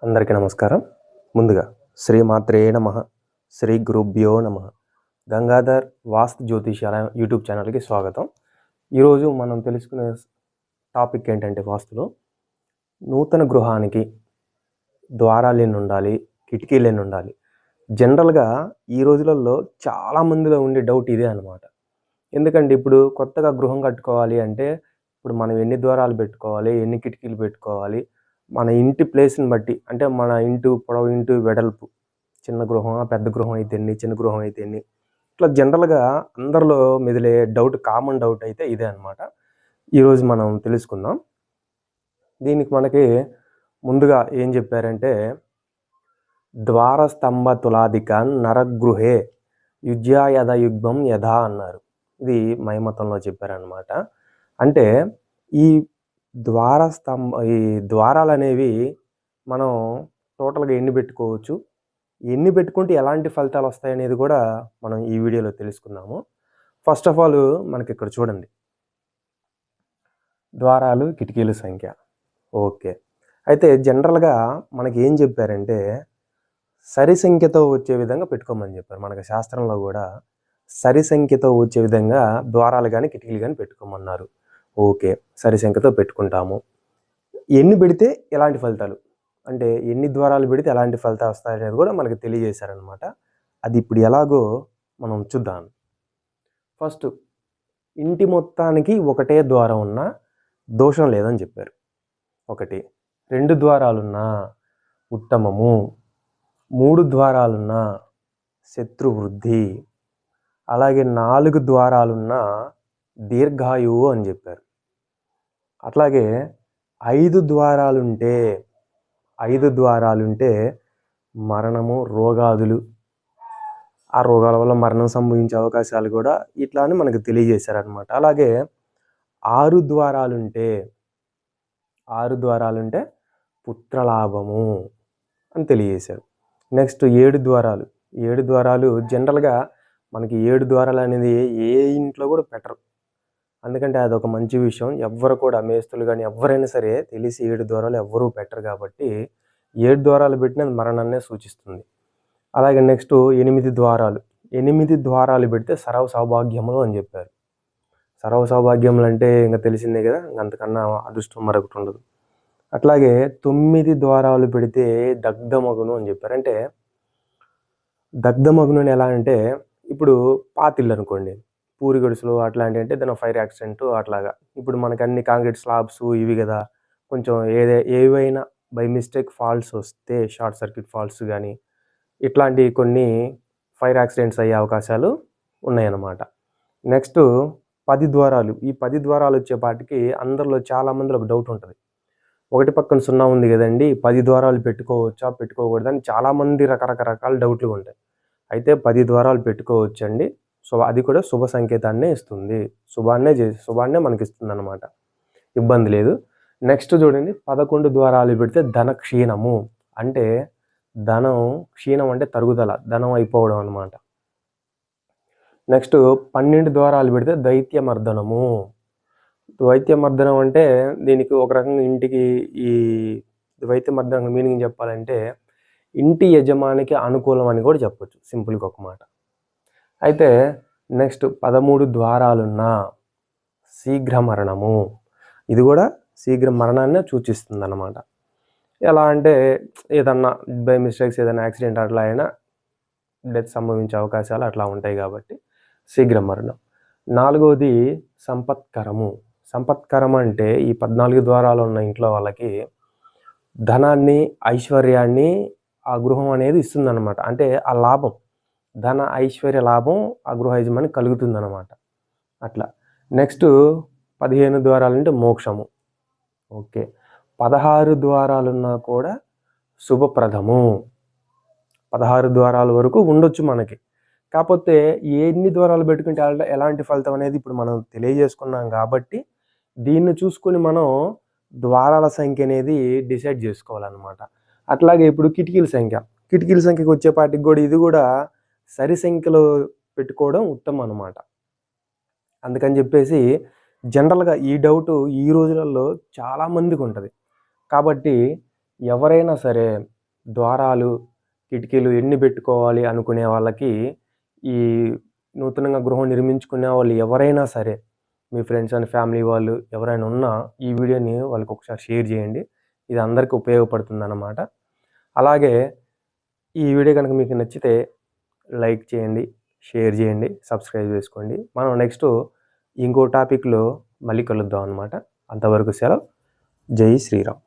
అందరికీ నమస్కారం. ముందుగా శ్రీమాత్రే నమః, శ్రీ గురుభ్యో నమః. గంగాధర్ వాస్తు జ్యోతిష్యాల యూట్యూబ్ ఛానల్కి స్వాగతం. ఈరోజు మనం తెలుసుకునే టాపిక్ ఏంటంటే వాస్తులో నూతన గృహానికి ద్వారాలు ఎన్ని ఉండాలి, కిటికీలు ఎన్ని ఉండాలి. జనరల్గా ఈ రోజులలో చాలామందిలో ఉండే డౌట్ ఇదే అనమాట. ఎందుకంటే ఇప్పుడు కొత్తగా గృహం కట్టుకోవాలి అంటే ఇప్పుడు మనం ఎన్ని ద్వారాలు పెట్టుకోవాలి, ఎన్ని కిటికీలు పెట్టుకోవాలి, మన ఇంటి ప్లేస్ని బట్టి, అంటే మన ఇంటి పొడవు, ఇంటి వెడల్పు, చిన్న గృహం పెద్ద గృహం అయితే ఎన్ని, చిన్న గృహం అయితే ఎన్ని, ఇట్లా జనరల్గా అందరిలో మెదిలే డౌట్, కామన్ డౌట్ అయితే ఇదే అనమాట. ఈరోజు మనం తెలుసుకుందాం. దీనికి మనకి ముందుగా ఏం చెప్పారంటే ద్వారస్తంభ తులాధికాన్ నరగృహే యుజ్యాయద యుగ్మం యథా అన్నారు. ఇది మైమతంలో చెప్పారనమాట. అంటే ఈ ఈ ద్వారాలు అనేవి మనం టోటల్గా ఎన్ని పెట్టుకోవచ్చు, ఎన్ని పెట్టుకుంటే ఎలాంటి ఫలితాలు వస్తాయనేది కూడా మనం ఈ వీడియోలో తెలుసుకుందాము. ఫస్ట్ ఆఫ్ ఆల్ మనకి ఇక్కడ చూడండి, ద్వారాలు కిటికీల సంఖ్య. ఓకే, అయితే జనరల్గా మనకి ఏం చెప్పారంటే సరి సంఖ్యతో వచ్చే విధంగా పెట్టుకోమని చెప్పారు. మనకి శాస్త్రంలో కూడా సరి సంఖ్యతో వచ్చే విధంగా ద్వారాలు కానీ కిటికీలు కానీ పెట్టుకోమన్నారు. ఓకే, సరి సంఖ్యతో పెట్టుకుంటాము. ఎన్ని పెడితే ఎలాంటి ఫలితాలు, అంటే ఎన్ని ద్వారాలు పెడితే ఎలాంటి ఫలితాలు వస్తాయనేది కూడా మనకి తెలియజేశారనమాట. అది ఇప్పుడు ఎలాగో మనం చూద్దాం. ఫస్ట్, ఇంటి మొత్తానికి ఒకటే ద్వారం ఉన్నా దోషం లేదని చెప్పారు. ఒకటి. 2 ద్వారాలున్నా ఉత్తమము, 3 ద్వారాలున్నా శత్రు వృద్ధి, అలాగే 4 ద్వారాలున్నా దీర్ఘాయువు అని చెప్పారు. అట్లాగే 5 ద్వారాలుంటే మరణము, రోగాదులు, ఆ రోగాల వల్ల మరణం సంభవించే అవకాశాలు కూడా ఇట్లా అని మనకు తెలియజేశారనమాట. అలాగే 6 ద్వారాలుంటే పుత్రలాభము అని తెలియజేశారు. నెక్స్ట్ 7 ద్వారాలు జనరల్గా మనకి 7 ద్వారాలు అనేది ఏ ఇంట్లో కూడా పెట్టరు. ఎందుకంటే అదొక మంచి విషయం. ఎవ్వరు కూడా, మేస్తులు కానీ ఎవరైనా సరే తెలిసి 7 ద్వారాలు ఎవ్వరూ పెట్టరు కాబట్టి 7 ద్వారాలు పెట్టినది మరణాన్నే సూచిస్తుంది. అలాగే నెక్స్ట్ 8 ద్వారాలు పెడితే సర్వ సౌభాగ్యములు అని చెప్పారు. సర్వ సౌభాగ్యములు అంటే ఇంకా తెలిసిందే కదా, అంతకన్నా అదృష్టం మరొకటి ఉండదు. అట్లాగే 9 ద్వారాలు పెడితే దగ్ధమగును అని చెప్పారు. అంటే దగ్ధమగును అని ఎలా అంటే, ఇప్పుడు పాతిల్లు అనుకోండి, పూరి గడుసులు అట్లాంటివి, అంటే దాని ఫైర్ యాక్సిడెంట్ అట్లాగా. ఇప్పుడు మనకి అన్ని కాంక్రీట్ స్లాబ్స్ ఇవి కదా, కొంచెం ఏవైనా బై మిస్టేక్ ఫాల్ట్స్ వస్తే, షార్ట్ సర్క్యూట్ ఫాల్ట్స్ కానీ ఇట్లాంటి కొన్ని ఫైర్ యాక్సిడెంట్స్ అయ్యే అవకాశాలు ఉన్నాయన్నమాట. నెక్స్ట్ 10 ద్వారాలు. ఈ 10 ద్వారాలు వచ్చేపాటికి అందరిలో చాలామందిలో ఒక డౌట్ ఉంటుంది. ఒకటి పక్కన 0 ఉంది కదండి, 10 ద్వారాలు పెట్టుకోవచ్చా పెట్టుకోకూడదు అని చాలామంది రకరకాల డౌట్లు ఉంటాయి. అయితే 10 ద్వారాలు పెట్టుకోవచ్చండి. సో అది కూడా శుభ సంకేతాన్నే ఇస్తుంది, శుభాన్నే మనకి ఇస్తుంది అనమాట, ఇబ్బంది లేదు. నెక్స్ట్ చూడండి, 11 ద్వారాలు పెడితే ధన క్షీణము, అంటే ధనం క్షీణం అంటే తరుగుదల, ధనం అయిపోవడం అనమాట. నెక్స్ట్ 12 ద్వారాలు పెడితే దైత్యమర్దనము. ద్వైత్యమర్దనం అంటే దీనికి ఒక రకంగా ఇంటికి, ఈ ద్వైత్యమర్దనం మీనింగ్ చెప్పాలంటే ఇంటి యజమానికి అనుకూలం అని కూడా చెప్పొచ్చు, సింపుల్గా ఒక మాట. అయితే నెక్స్ట్ 13 ద్వారాలున్నా శీఘ్ర మరణము. ఇది కూడా శీఘ్ర మరణాన్ని సూచిస్తుంది అన్నమాట. ఎలా అంటే ఏదన్నా బై మిస్టేక్స్ ఏదైనా యాక్సిడెంట్ అట్లా అయినా డెత్ సంభవించే అవకాశాలు అట్లా ఉంటాయి కాబట్టి శీఘ్ర మరణం. 4వది సంపత్కరం అంటే ఈ 14 ద్వారాలు ఉన్న ఇంట్లో వాళ్ళకి ధనాన్ని, ఐశ్వర్యాన్ని ఆ గృహం అనేది ఇస్తుందన్నమాట. అంటే ఆ లాభం, ధన ఐశ్వర్య లాభం ఆ గృహ యజమాని కలుగుతుందన్నమాట అట్లా. నెక్స్ట్ 15 ద్వారాలంటే మోక్షము. ఓకే, 16 ద్వారాలున్నా కూడా శుభప్రదము. 16 ద్వారాల వరకు ఉండొచ్చు మనకి. కాకపోతే ఎన్ని ద్వారాలు పెట్టుకుంటే ఎలాంటి ఫలితం అనేది ఇప్పుడు మనం తెలియజేసుకున్నాం కాబట్టి దీన్ని చూసుకొని మనం ద్వారాల సంఖ్య అనేది డిసైడ్ చేసుకోవాలన్నమాట. అట్లాగే ఇప్పుడు కిటికీల సంఖ్యకి వచ్చేపాటికి కూడా ఇది కూడా సరి సంఖ్యలో పెట్టుకోవడం ఉత్తమం అన్నమాట. అందుకని చెప్పేసి జనరల్గా ఈ డౌట్ ఈ రోజులలో చాలామందికి ఉంటుంది. కాబట్టి ఎవరైనా సరే ద్వారాలు, కిటికీలు ఎన్ని పెట్టుకోవాలి అనుకునే వాళ్ళకి, ఈ నూతనంగా గృహం నిర్మించుకునే వాళ్ళు ఎవరైనా సరే, మీ ఫ్రెండ్స్ అండ్ ఫ్యామిలీ వాళ్ళు ఎవరైనా ఉన్నా ఈ వీడియోని వాళ్ళకి ఒకసారి షేర్ చేయండి. ఇది అందరికీ ఉపయోగపడుతుందన్నమాట. అలాగే ఈ వీడియో కనుక మీకు నచ్చితే లైక్ చేయండి, షేర్ చేయండి, సబ్స్క్రైబ్ చేసుకోండి. మనం నెక్స్ట్ ఇంకో టాపిక్లో మళ్ళీ కలుద్దాం అన్నమాట. అంతవరకు సెలవు. జై శ్రీరామ్.